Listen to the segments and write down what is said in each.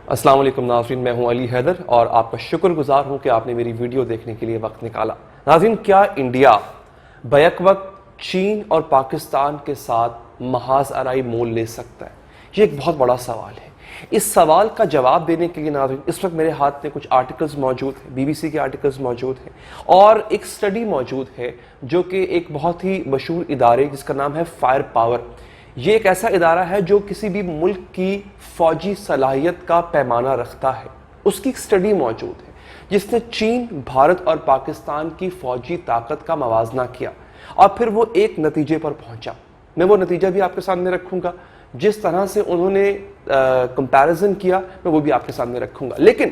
السلام علیکم ناظرین، میں ہوں علی حیدر اور آپ کا شکر گزار ہوں کہ آپ نے میری ویڈیو دیکھنے کے لیے وقت نکالا۔ ناظرین، کیا انڈیا بیک وقت چین اور پاکستان کے ساتھ محاذ آرائی مول لے سکتا ہے؟ یہ ایک بہت بڑا سوال ہے۔ اس سوال کا جواب دینے کے لیے ناظرین اس وقت میرے ہاتھ میں کچھ آرٹیکلز موجود ہیں، بی بی سی کے آرٹیکلز موجود ہیں اور ایک سٹڈی موجود ہے جو کہ ایک بہت ہی مشہور ادارے جس کا نام ہے فائر پاور۔ یہ ایک ایسا ادارہ ہے جو کسی بھی ملک کی فوجی صلاحیت کا پیمانہ رکھتا ہے۔ اس کی ایک سٹڈی موجود ہے جس نے چین، بھارت اور پاکستان کی فوجی طاقت کا موازنہ کیا اور پھر وہ ایک نتیجے پر پہنچا۔ میں وہ نتیجہ بھی آپ کے سامنے رکھوں گا، جس طرح سے انہوں نے کمپیریزن کیا میں وہ بھی آپ کے سامنے رکھوں گا۔ لیکن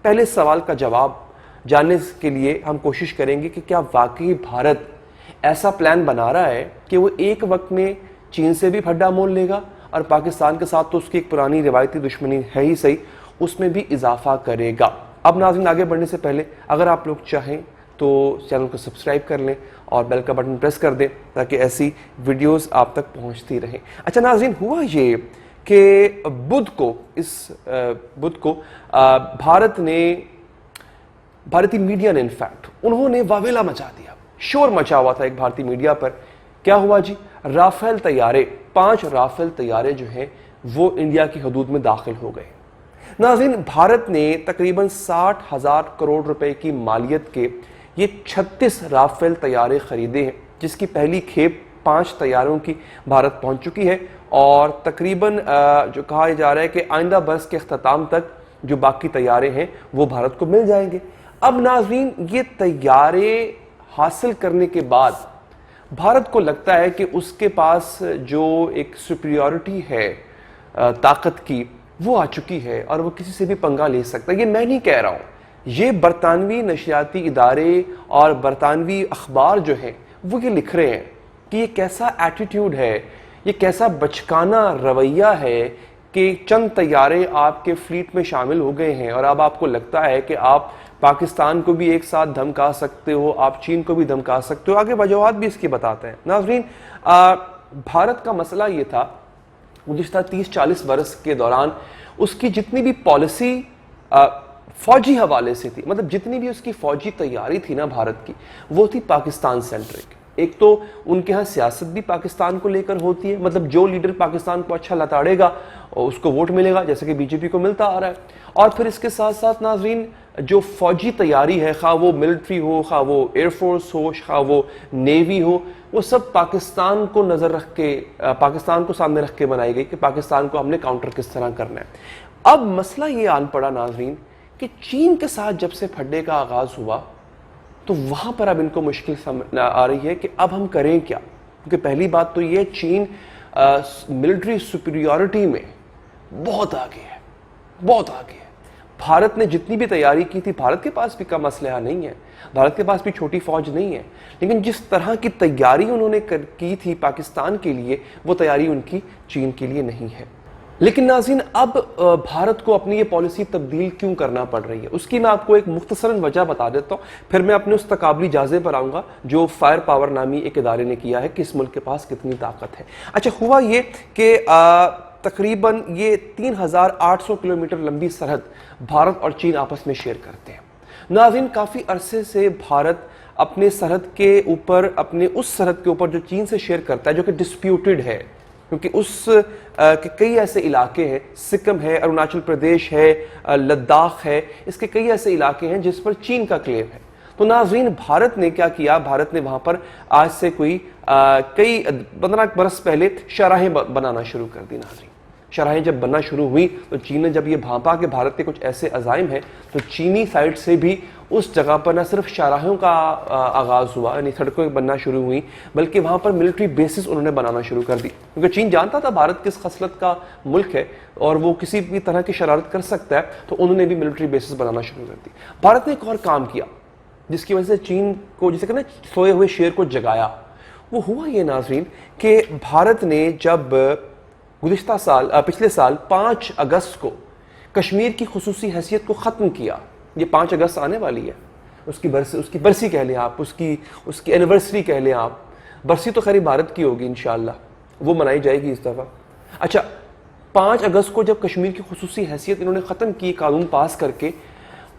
پہلے سوال کا جواب جاننے کے لیے ہم کوشش کریں گے کہ کیا واقعی بھارت ایسا پلان بنا رہا ہے کہ وہ ایک وقت میں چین سے بھی پھڈا مول لے گا اور پاکستان کے ساتھ تو اس کی ایک پرانی روایتی دشمنی ہے ہی صحیح، اس میں بھی اضافہ کرے گا۔ اب ناظرین، آگے بڑھنے سے پہلے اگر آپ لوگ چاہیں تو چینل کو سبسکرائب کر لیں اور بیل کا بٹن پریس کر دیں تاکہ ایسی ویڈیوز آپ تک پہنچتی رہیں۔ اچھا ناظرین، ہوا یہ کہ بدھ کو بھارتی میڈیا نے انہوں نے واویلا مچا دیا، شور مچا ہوا تھا ایک بھارتی میڈیا پر۔ کیا ہوا جی؟ رافیل طیارے، 5 رافیل طیارے جو ہیں وہ انڈیا کی حدود میں داخل ہو گئے۔ ناظرین، بھارت نے تقریباً 60,000 کروڑ روپے کی مالیت کے یہ 36 رافیل طیارے خریدے ہیں، جس کی پہلی کھیپ 5 طیاروں کی بھارت پہنچ چکی ہے اور تقریباً جو کہا جا رہا ہے کہ آئندہ برس کے اختتام تک جو باقی طیارے ہیں وہ بھارت کو مل جائیں گے۔ اب ناظرین، یہ طیارے حاصل کرنے کے بعد بھارت کو لگتا ہے کہ اس کے پاس جو ایک سپیریورٹی ہے طاقت کی وہ آ چکی ہے اور وہ کسی سے بھی پنگا لے سکتا ہے۔ یہ میں نہیں کہہ رہا ہوں، یہ برطانوی نشریاتی ادارے اور برطانوی اخبار جو ہیں وہ یہ لکھ رہے ہیں کہ یہ کیسا ایٹیٹیوڈ ہے، یہ کیسا بچکانہ رویہ ہے کہ چند طیارے آپ کے فلیٹ میں شامل ہو گئے ہیں اور اب آپ کو لگتا ہے کہ آپ پاکستان کو بھی ایک ساتھ دھمکا سکتے ہو، آپ چین کو بھی دھمکا سکتے ہو۔ آگے وجوہات بھی اس کی بتاتے ہیں۔ ناظرین، بھارت کا مسئلہ یہ تھا گزشتہ 30-40 برس کے دوران اس کی جتنی بھی پالیسی فوجی حوالے سے تھی، مطلب جتنی بھی اس کی فوجی تیاری تھی نا بھارت کی، وہ تھی پاکستان سینٹرک۔ ایک تو ان کے ہاں سیاست بھی پاکستان کو لے کر ہوتی ہے، مطلب جو لیڈر پاکستان کو اچھا لتاڑے گا اس کو ووٹ ملے گا، جیسے کہ بی جے پی کو ملتا آ رہا ہے۔ اور پھر اس کے ساتھ ساتھ ناظرین، جو فوجی تیاری ہے، خواہ وہ ملٹری ہو، خواہ وہ ایئر فورس ہو، خواہ وہ نیوی ہو، وہ سب پاکستان کو نظر رکھ کے، پاکستان کو سامنے رکھ کے بنائی گئی کہ پاکستان کو ہم نے کاؤنٹر کس طرح کرنا ہے۔ اب مسئلہ یہ آن پڑا ناظرین کہ چین کے ساتھ جب سے پھڈے کا آغاز ہوا تو وہاں پر اب ان کو مشکل آ رہی ہے کہ اب ہم کریں کیا، کیونکہ پہلی بات تو یہ چین ملٹری سپیریورٹی میں بہت آگے ہے، بہت آگے ہے۔ بھارت نے جتنی بھی تیاری کی تھی، بھارت کے پاس بھی کم اسلحہ نہیں ہے، بھارت کے پاس بھی چھوٹی فوج نہیں ہے، لیکن جس طرح کی تیاری انہوں نے کی تھی پاکستان کے لیے، وہ تیاری ان کی چین کے لیے نہیں ہے۔ لیکن ناظرین، اب بھارت کو اپنی یہ پالیسی تبدیل کیوں کرنا پڑ رہی ہے، اس کی میں آپ کو ایک مختصراً وجہ بتا دیتا ہوں، پھر میں اپنے اس تقابلی جائزے پر آؤں گا جو فائر پاور نامی ایک ادارے نے کیا ہے کہ اس ملک کے پاس کتنی طاقت ہے۔ اچھا، ہوا یہ کہ تقریباً یہ 3,800 کلومیٹر لمبی سرحد بھارت اور چین آپس میں شیئر کرتے ہیں۔ ناظرین، کافی عرصے سے بھارت اپنے سرحد کے اوپر، اپنے اس سرحد کے اوپر جو چین سے شیئر کرتا ہے، جو کہ ڈسپیوٹڈ ہے، کیونکہ اس کے کئی ایسے علاقے ہیں، سکم ہے، اروناچل پردیش ہے، لداخ ہے، اس کے کئی ایسے علاقے ہیں جس پر چین کا کلیم ہے۔ تو ناظرین، بھارت نے کیا کیا، بھارت نے وہاں پر آج سے کوئی کئی 15 برس پہلے شاہراہیں بنانا شروع کر دی۔ ناظرین، شاہراہیں جب بننا شروع ہوئی تو چین نے جب یہ بھانپا کہ بھارت کے کچھ ایسے عزائم ہیں، تو چینی سائڈ سے بھی اس جگہ پر نہ صرف شاہراہوں کا آغاز ہوا، یعنی سڑکیں بننا شروع ہوئیں، بلکہ وہاں پر ملٹری بیسز انہوں نے بنانا شروع کر دی، کیونکہ چین جانتا تھا بھارت کس خصلت کا ملک ہے اور وہ کسی بھی طرح کی شرارت کر سکتا ہے، تو انہوں نے بھی ملٹری بیسز بنانا شروع کر دی۔ بھارت نے ایک اور کام کیا جس کی وجہ سے چین کو، جسے کہتے ہیں سوئے ہوئے شیر کو جگایا۔ وہ ہوا یہ ناظرین کہ بھارت نے جب پچھلے سال 5 اگست کو کشمیر کی خصوصی حیثیت کو ختم کیا، یہ 5 اگست آنے والی ہے، اس کی برسی کہہ لیں آپ، اس کی اینیورسری کہہ لیں آپ، برسی تو خیر بھارت کی ہوگی انشاءاللہ، وہ منائی جائے گی اس دفعہ۔ اچھا، 5 अगस्त को जब कश्मीर की खुसूसी हैसियत इन्होंने ख़त्म की कानून पास करके,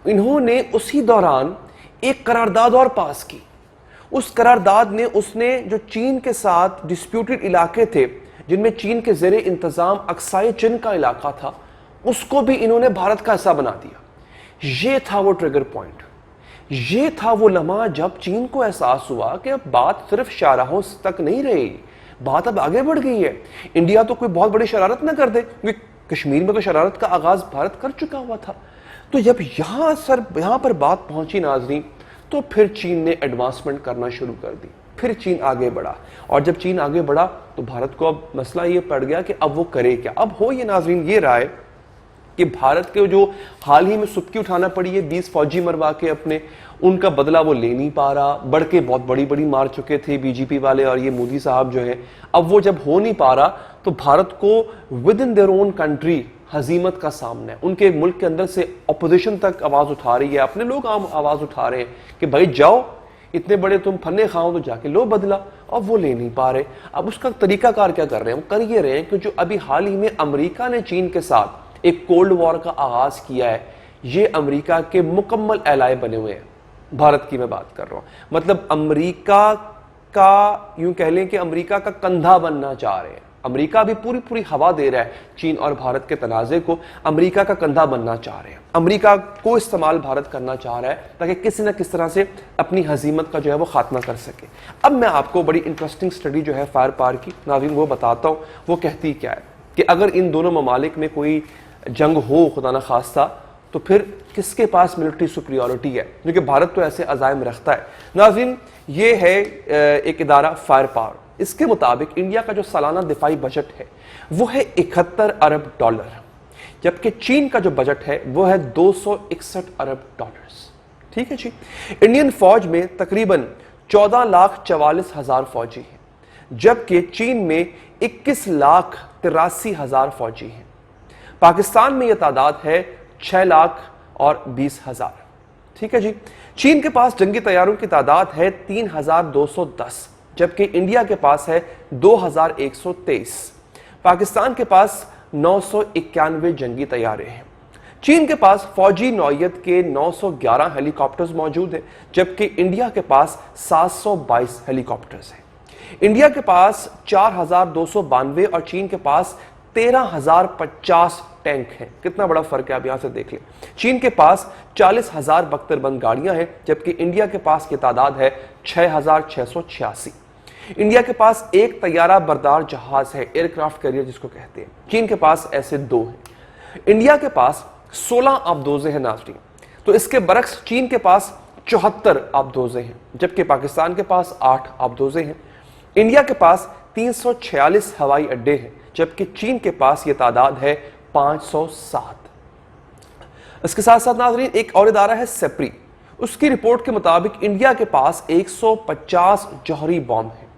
इन्होंने उसी दौरान एक करारदाद और पास की। उस करारदाद ने उसने जो चीन के साथ डिस्प्यूटेड इलाके थे, जिनमें चीन के ज़ेरे इंतज़ाम अक्साई चिन का इलाका था, उसको भी इन्होंने भारत का हिस्सा बना दिया। ये था वो ट्रिगर पॉइंट, ये था वो लम्हा जब चीन को एहसास हुआ कि अब बात सिर्फ शाहराहों तक नहीं रही, बात अब आगे बढ़ गई है। इंडिया तो कोई बहुत बड़ी शरारत ना कर दे, क्योंकि कश्मीर में तो शरारत का आगाज भारत कर चुका हुआ था। तो जब यहाँ पर बात पहुंची नाज़रीन, तो फिर चीन ने एडवांसमेंट करना शुरू कर दी, फिर चीन आगे बढ़ा। और जब चीन आगे बढ़ा तो भारत को अब मसला ये पड़ गया कि अब वो करे क्या। अब हो ये नाज़रीन ये रहा है कि भारत के जो हाल ही में सुबकी उठाना पड़ी है, 20 फौजी मरवा के अपने, उनका बदला वो ले नहीं पा रहा। बढ़ के बहुत बड़ी बड़ी मार चुके थे बीजेपी वाले और ये मोदी साहब जो है, अब वो जब हो नहीं पा रहा तो भारत को within their own country हजीमत का सामना है। उनके मुल्क के अंदर से अपोजिशन तक आवाज उठा रही है, अपने लोग आवाज उठा रहे हैं कि भाई जाओ, इतने बड़े तुम फन्ने खाओ तो जाके लो बदला, और वो ले नहीं पा रहे। अब उसका तरीकाकार क्या कर रहे हैं, वो कर ये रहे हैं कि जो अभी हाल ही में अमेरिका ने चीन के साथ एक कोल्ड वॉर का आगाज किया है, ये अमेरिका के मुकम्मल एलाय बने हुए हैं। भारत की मैं बात कर रहा हूं, मतलब अमेरिका का, यूं कह लें कि अमेरिका का कंधा बनना चाह रहे हैं। अमेरिका भी पूरी पूरी हवा दे रहा है चीन और भारत के तनाज़े को, अमेरिका का कंधा बनना चाह रहे हैं, अमेरिका को इस्तेमाल भारत करना चाह रहा है ताकि किसी न किस तरह से अपनी हजीमत का जो है वो खात्मा कर सके। अब मैं आपको बड़ी इंटरेस्टिंग स्टडी जो है फायर पार की नाज़रीन वो बताता हूँ। वो कहती क्या है कि अगर इन दोनों ममालिक में कोई जंग हो खुदा न खास्ता, तो फिर किसके पास मिलिट्री सुपीरियरिटी है, क्योंकि भारत तो ऐसे अज़ाइम रखता है। नाज़रीन ये है एक इदारा फायर पावर, इसके मुताबिक इंडिया का जो सालाना दिफाई बजट है वो है 71 अरब डॉलर, जबकि चीन का जो बजट है वो है 261 अरब डॉलर्स। ठीक है जी। इंडियन फौज में तकरीबन 14,44,000 फौजी हैं, जबकि चीन में 21,83,000 फौजी हैं। पाकिस्तान में यह तादाद है 6,20,000। ठीक है जी। चीन के पास जंगी तैयारों की तादाद है 3,210, जबकि इंडिया के पास है 2,123। पाकिस्तान के पास 991 जंगी तैयारे हैं। चीन के पास फौजी नौयत के 911 हेलीकॉप्टर्स मौजूद हैं, जबकि इंडिया के पास 722 हेलीकॉप्टर्स हैं। इंडिया के पास 4,292 और चीन के पास 13,050 टैंक हैं। कितना बड़ा फर्क है, आप यहां से देख लें। चीन के पास 40,000 बख्तरबंद गाड़ियां हैं, जबकि इंडिया के पास की तादाद है 6,686। इंडिया के पास एक तैयारा बरदार जहाज है, एयरक्राफ्ट कैरियर जिसको कहते हैं, चीन के पास ऐसे 2 हैं। इंडिया के पास 16 आबदोजे हैं नाज़रीन, तो इसके बरक्स चीन के पास 74 आबदोजे हैं, जबकि पाकिस्तान के पास 8 आबदोजे हैं। इंडिया के पास 346 हवाई अड्डे हैं, जबकि चीन के पास ये तादाद है 507। इसके साथ साथ नाज़रीन एक और इदारा है सेप्री, उसकी रिपोर्ट के मुताबिक इंडिया के पास 150 जौहरी बॉम्ब हैं,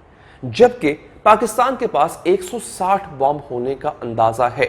जबकि पाकिस्तान के पास 160 बॉम्ब होने का अंदाजा है।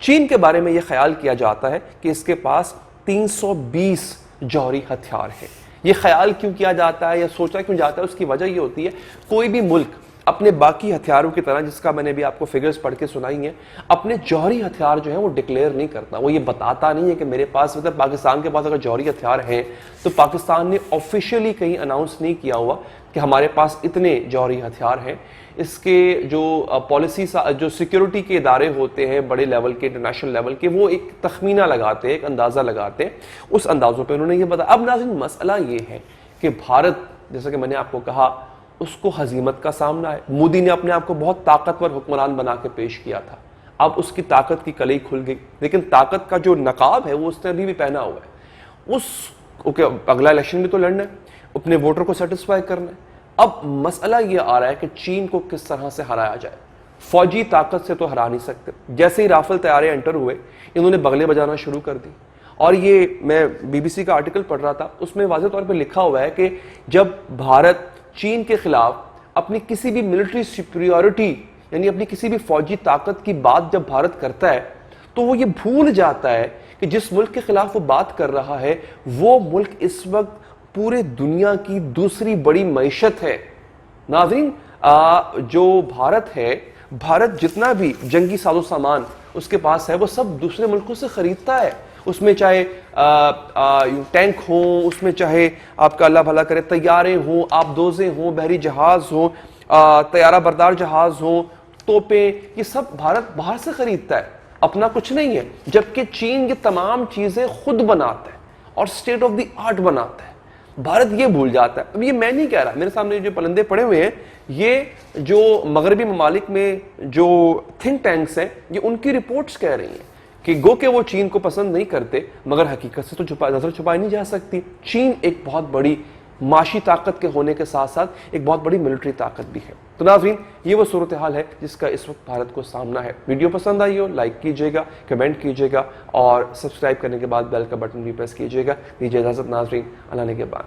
चीन के बारे में यह ख्याल किया जाता है कि इसके पास 320 जौहरी हथियार हैं। यह ख्याल क्यों किया जाता है या सोचा क्यों जाता है, उसकी वजह यह होती है कोई भी मुल्क अपने बाकी हथियारों की तरह, जिसका मैंने भी आपको फिगर्स पढ़ के सुनाई है, अपने जौहरी हथियार जो है वो डिक्लेयर नहीं करता। वो ये बताता नहीं है कि मेरे पास, मतलब पाकिस्तान के पास अगर जौहरी हथियार हैं तो पाकिस्तान ने ऑफिशियली कहीं अनाउंस नहीं किया हुआ कि हमारे पास इतने जौहरी हथियार हैं। इसके जो पॉलिसी जो सिक्योरिटी के इदारे होते हैं बड़े लेवल के, इंटरनेशनल लेवल के, वो एक तखमीना लगाते हैं, एक अंदाज़ा लगाते हैं, उस अंदाजों पर उन्होंने ये बताया। अब नाज़रीन मसला ये है कि भारत, जैसा कि मैंने आपको कहा, उसको हजीमत का सामना है। मोदी ने अपने आप को बहुत ताकतवर हुक्मरान बना के पेश किया था, अब उसकी ताकत की कलई खुल गई, लेकिन ताकत का जो नकाब है वो उसने अभी भी पहना हुआ है। अगला इलेक्शन भी तो लड़ना है, अपने वोटर को सेटिस्फाई करना है। अब मसला ये आ रहा है कि चीन को किस तरह से हराया जाए। फौजी ताकत से तो हरा नहीं सकते। जैसे ही राफेल तैयारे एंटर हुए, इन्होंने बगले बजाना शुरू कर दी। और ये मैं बीबीसी का आर्टिकल पढ़ रहा था, उसमें वाज़ेह तौर पर लिखा हुआ है कि जब भारत चीन के खिलाफ अपनी किसी भी मिलिट्री सुपीरियरिटी, यानी अपनी किसी भी फौजी ताकत की बात जब भारत करता है, तो वो ये भूल जाता है कि जिस मुल्क के खिलाफ वो बात कर रहा है वो मुल्क इस वक्त पूरे दुनिया की दूसरी बड़ी मईशत है। नाज़रीन, जो भारत है भारत जितना भी जंगी साजो सामान उसके पास है वो सब दूसरे मुल्कों से खरीदता है। उसमें चाहे टैंक हो, उसमें चाहे आपका अल्लाह भला करे तैयारे हो, आबदोज़े हो, बहरी जहाज हो, तैयारा बरदार जहाज हो, तोपें, ये सब भारत बाहर से खरीदता है, अपना कुछ नहीं है। जबकि चीन ये तमाम चीजें खुद बनाता है और स्टेट ऑफ द आर्ट बनाता है। भारत ये भूल जाता है। अब ये मैं नहीं कह रहा, मेरे सामने जो पलंदे पड़े हुए हैं ये जो मगरबी ममालिक में जो थिंक टैंक्स हैं ये उनकी रिपोर्ट्स कह रही हैं कि गो के वो चीन को पसंद नहीं करते, मगर हकीकत से तो नजर छुपाई नहीं जा सकती। चीन एक बहुत बड़ी माशी ताकत के होने के साथ साथ एक बहुत बड़ी मिलिट्री ताकत भी है। तो नाज़रीन, ये वो सूरत हाल है जिसका इस वक्त भारत को सामना है। वीडियो पसंद आई हो लाइक कीजिएगा, कमेंट कीजिएगा और सब्सक्राइब करने के बाद बेल का बटन भी प्रेस कीजिएगा। दीजिए इजाजत नाज़रीन, अल्लाह ने के बाद।